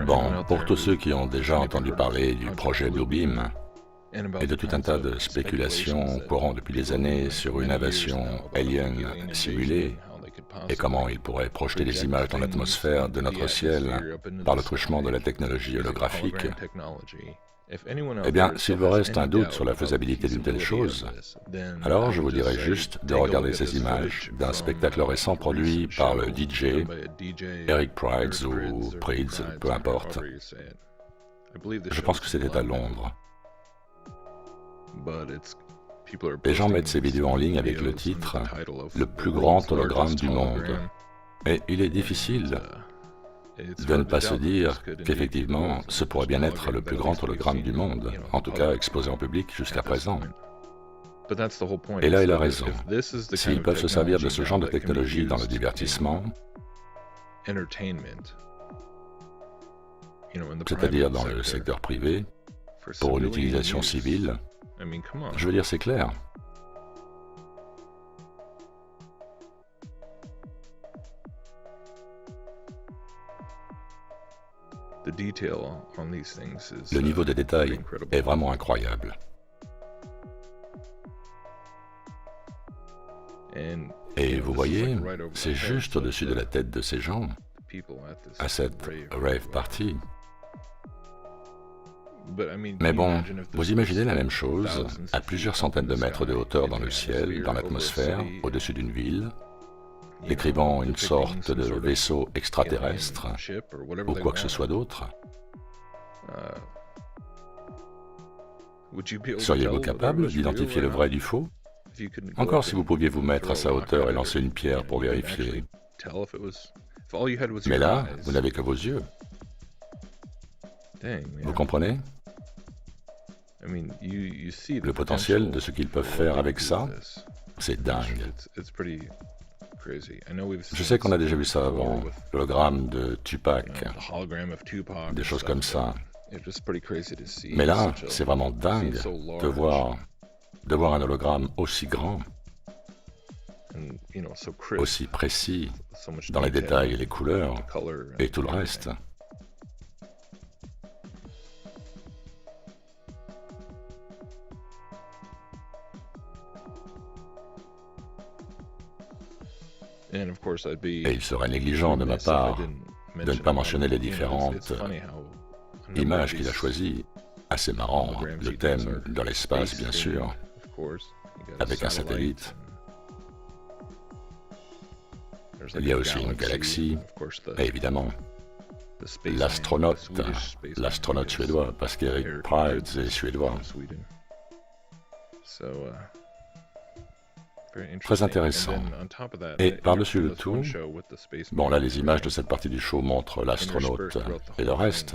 Bon, pour tous ceux qui ont déjà entendu parler du projet Bluebeam et de tout un tas de spéculations courant depuis des années sur une invasion alien simulée et comment ils pourraient projeter des images dans l'atmosphère de notre ciel par le truchement de la technologie holographique, eh bien, s'il vous reste un doute sur la faisabilité d'une telle chose, alors je vous dirais juste de regarder ces images d'un spectacle récent produit par le DJ Eric Prydz ou Prydz, peu importe. Je pense que c'était à Londres. Les gens mettent ces vidéos en ligne avec le titre « Le plus grand hologramme du monde ». Et il est difficile de ne pas se dire qu'effectivement, ce pourrait bien être le plus grand hologramme du monde, en tout cas exposé en public jusqu'à présent. Et là est la raison. S'ils peuvent se servir de ce genre de technologie dans le divertissement, c'est-à-dire dans le secteur privé, pour une utilisation civile, je veux dire, c'est clair. Le niveau de détail est vraiment incroyable. Et vous voyez, c'est juste au-dessus de la tête de ces gens, à cette rave party. Mais bon, vous imaginez la même chose à plusieurs centaines de mètres de hauteur dans le ciel, dans l'atmosphère, au-dessus d'une ville, décrivant une sorte de vaisseau extraterrestre, ou quoi que ce soit d'autre. Seriez-vous capable d'identifier le vrai du faux? Encore si vous pouviez vous mettre à sa hauteur et lancer une pierre pour vérifier. Mais là, vous n'avez que vos yeux. Vous comprenez? Le potentiel de ce qu'ils peuvent faire avec ça, c'est dingue. Je sais qu'on a déjà vu ça avant, l'hologramme de Tupac, des choses comme ça. Mais là, c'est vraiment dingue de voir un hologramme aussi grand, aussi précis dans les détails et les couleurs et tout le reste. Et il serait négligent de ma part de ne pas mentionner les différentes images qu'il a choisies. Assez marrant, le thème dans l'espace, bien sûr, avec un satellite. Il y a aussi une galaxie, et évidemment, l'astronaute suédois, parce qu'Eric Prydz est suédois. Très intéressant. Et par-dessus le tout, bon là les images de cette partie du show montrent l'astronaute et le reste,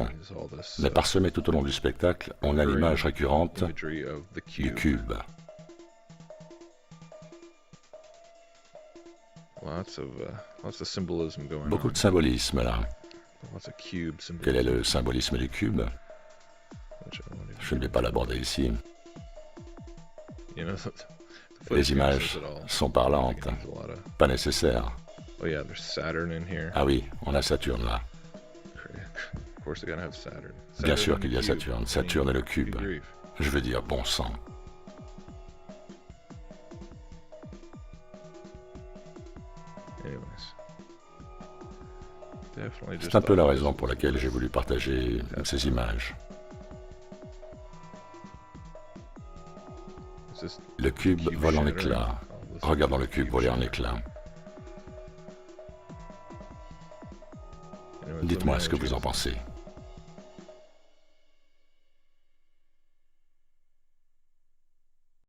mais parsemé tout au long du spectacle, on a l'image récurrente du cube. Beaucoup de symbolisme là. Quel est le symbolisme du cube? Je ne vais pas l'aborder ici. Les images sont parlantes, pas nécessaires. Ah oui, on a Saturne là. Bien sûr qu'il y a Saturne. Saturne est le cube. Je veux dire, bon sang. C'est un peu la raison pour laquelle j'ai voulu partager ces images. Le cube vole en éclats. Regardons le cube voler en éclats. Dites-moi ce que vous en pensez.